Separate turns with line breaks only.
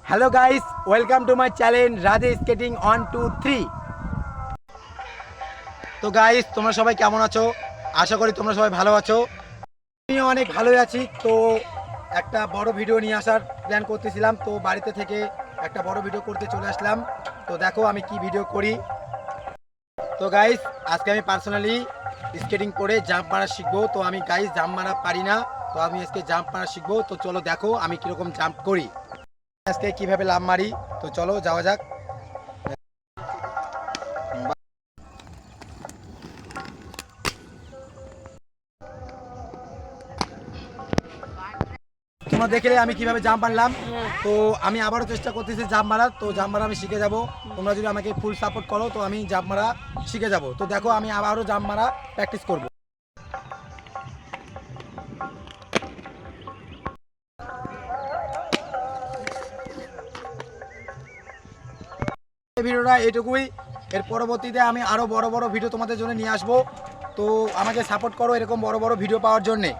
Hello guys, welcome to my channel Radhe skating 1 2 3। তো guys, তোমরা সবাই কেমন আছো? আশা করি তোমরা সবাই ভালো আছো। আমিও অনেক ভালোই আছি। তো একটা বড় ভিডিও নিয়ে আসার প্ল্যান করতেছিলাম, তো বাড়িতে থেকে একটা বড় ভিডিও করতে চলে আসলাম। তো দেখো আমি কি ভিডিও করি। তো গাইস, আজকে আমি পার্সোনালি স্কেটিং করে জাম্প মারা শিখবো। তো আমি গাইস জাম্প মারা পারি না, তো আমি আজকে জাম্প মারা শিখবো। তো চলো দেখো আমি কিরকম জাম্প করি, আজকে কিভাবে লাফ মারি। তো চলো যাওয়া যাক। তোমরা দেখলে আমি কিভাবে জাম্প মারলাম। তো আমি আবারও চেষ্টা করতেছি জাম্প মারার। তো জাম্প মারা আমি শিখে যাব। তোমরা যদি আমাকে ফুল সাপোর্ট করো তো আমি জাম্প মারা শিখে যাব। তো দেখো আমি আবারও জাম্প মারা প্র্যাকটিস করব। এই ভিডিওটা এটুকুই। এর পরবর্তীতে আমি আরও বড় বড় ভিডিও তোমাদের জন্য নিয়ে আসবো। তো আমাকে সাপোর্ট করো এরকম বড় বড় ভিডিও পাওয়ার জন্যে।